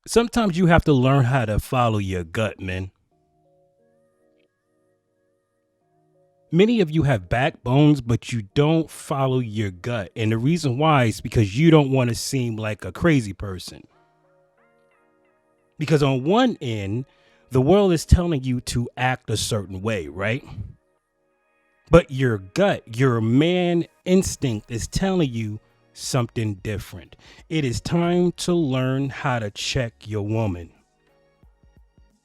Sometimes you have to learn how to follow your gut, man. Many of you have backbones, but you don't follow your gut. And the reason why is because you don't want to seem like a crazy person. Because on one end, the world is telling you to act a certain way, right? But your gut, your man instinct is telling you something different. It is time to learn how to check your woman.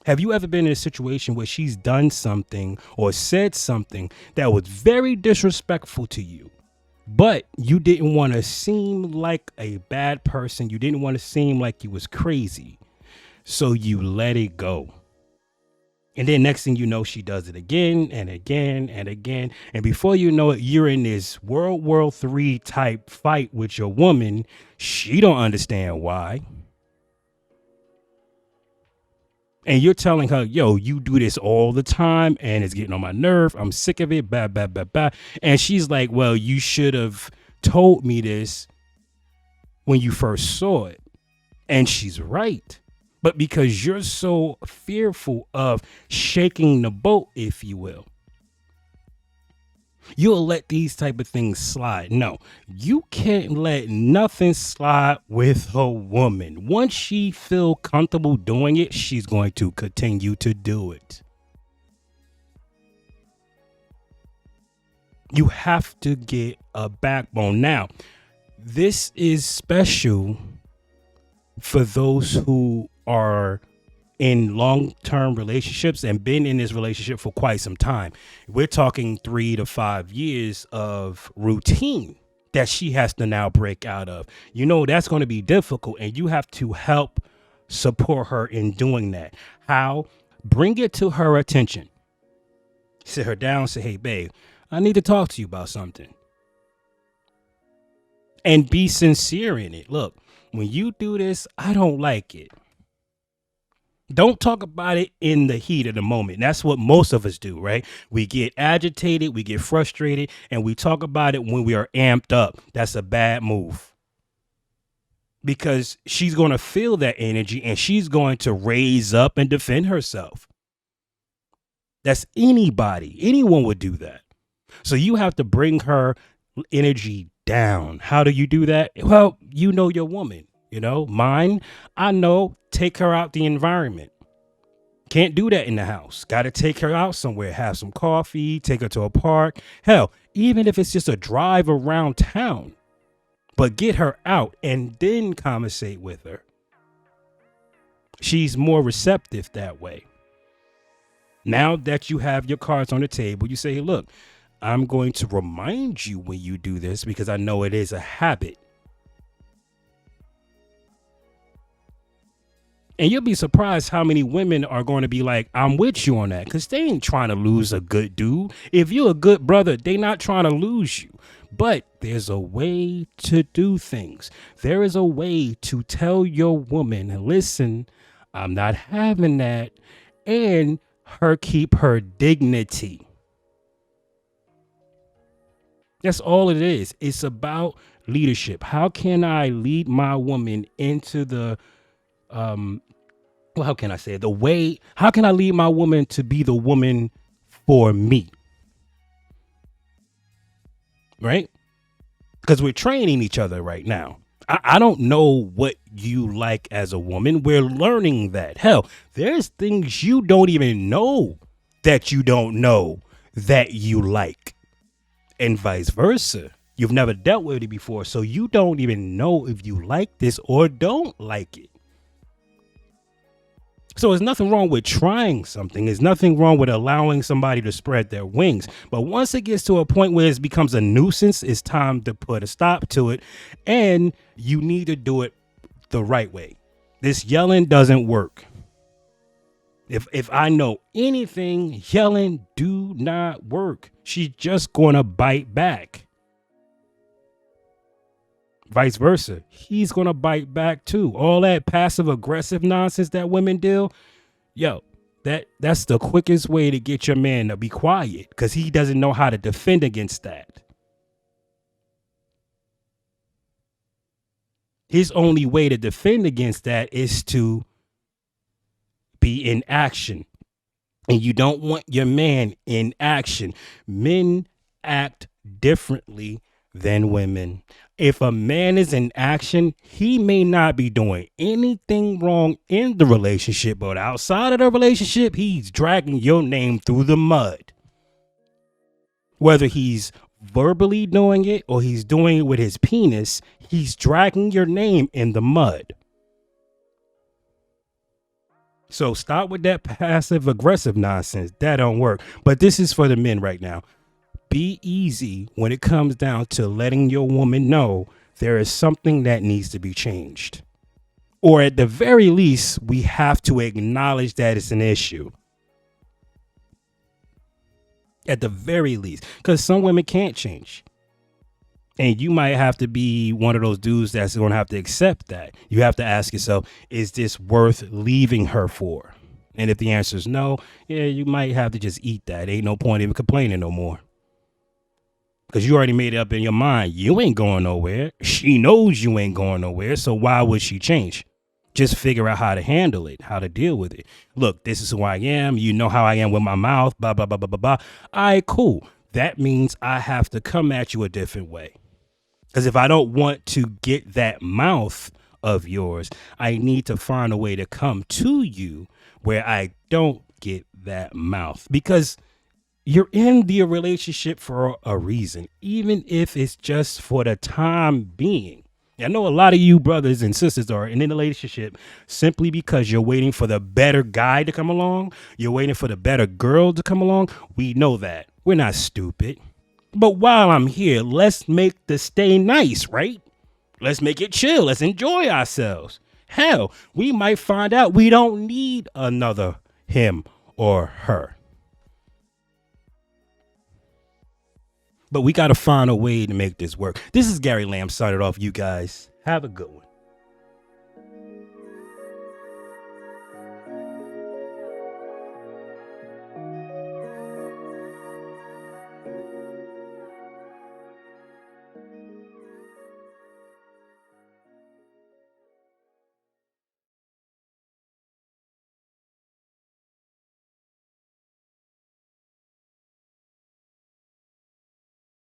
Have you ever been in a situation where she's done something or said something that was very disrespectful to you, but you didn't want to seem like a bad person? You didn't want to seem like you was crazy. So you let it go. And then next thing you know, she does it again and again and again. And before you know it, you're in this World War III type fight with your woman. She don't understand why. And you're telling her, yo, you do this all the time and it's getting on my nerve. I'm sick of it. Blah, blah, blah, blah. And she's like, well, you should have told me this when you first saw it. And she's right. But because you're so fearful of shaking the boat, if you will, you'll let these type of things slide. No, you can't let nothing slide with a woman. Once she feel comfortable doing it, she's going to continue to do it. You have to get a backbone. Now, this is special for those who are in long-term relationships and been in this relationship for quite some time. We're talking 3 to 5 years of routine that she has to now break out of. You know, that's going to be difficult, and you have to help support her in doing that. How? Bring it to her attention. Sit her down, say, hey, babe, I need to talk to you about something. And be sincere in it. Look, when you do this, I don't like it. Don't talk about it in the heat of the moment. That's what most of us do, right? We get agitated, we get frustrated, and we talk about it when we are amped up. That's a bad move. Because she's going to feel that energy and she's going to raise up and defend herself. That's anybody. Anyone would do that. So you have to bring her energy down. How do you do that? Well, you know your woman. You know, mine, I know, take her out the environment. Can't do that in the house. Got to take her out somewhere, have some coffee, take her to a park. Hell, even if it's just a drive around town, but get her out and then conversate with her. She's more receptive that way. Now that you have your cards on the table, you say, hey, look, I'm going to remind you when you do this because I know it is a habit. And you'll be surprised how many women are going to be like, I'm with you on that, because they ain't trying to lose a good dude. If you're a good brother, they not trying to lose you. But there's a way to do things. There is a way to tell your woman, listen, I'm not having that. And her keep her dignity. That's all it is. It's about leadership. How can I lead my woman into the how can I say it? How can I lead my woman to be the woman for me? Right? Because we're training each other right now. I don't know what you like as a woman. We're learning that. Hell, there's things you don't even know that you don't know that you like, and vice versa. You've never dealt with it before, so you don't even know if you like this or don't like it. So there's nothing wrong with trying something. There's nothing wrong with allowing somebody to spread their wings. But once it gets to a point where it becomes a nuisance, it's time to put a stop to it. And you need to do it the right way. This yelling doesn't work. If I know anything, yelling do not work. She's just going to bite back. Vice versa. He's going to bite back too. All that passive aggressive nonsense that women do. Yo, that's the quickest way to get your man to be quiet, because he doesn't know how to defend against that. His only way to defend against that is to be in action. And you don't want your man in action. Men act differently than women. If a man is in action, he may not be doing anything wrong in the relationship, but outside of the relationship, he's dragging your name through the mud. Whether he's verbally doing it or he's doing it with his penis, he's dragging your name in the mud. So stop with that passive aggressive nonsense. That don't work. But this is for the men right now. Be easy when it comes down to letting your woman know there is something that needs to be changed. Or at the very least, we have to acknowledge that it's an issue. At the very least, because some women can't change. And you might have to be one of those dudes that's going to have to accept that. You have to ask yourself, is this worth leaving her for? And if the answer is no, yeah, you might have to just eat that. Ain't no point even complaining no more. Because you already made it up in your mind. You ain't going nowhere. She knows you ain't going nowhere. So why would she change? Just figure out how to handle it, how to deal with it. Look, this is who I am. You know how I am with my mouth, blah, blah, blah, blah, blah, blah. All right, cool. That means I have to come at you a different way. Because if I don't want to get that mouth of yours, I need to find a way to come to you where I don't get that mouth. Because you're in the relationship for a reason, even if it's just for the time being. I know a lot of you brothers and sisters are in a relationship simply because you're waiting for the better guy to come along. You're waiting for the better girl to come along. We know that. We're not stupid. But while I'm here, let's make the stay nice, right? Let's make it chill. Let's enjoy ourselves. Hell, we might find out we don't need another him or her. But we got to find a way to make this work. This is Gary Lamb signing off, you guys. Have a good one.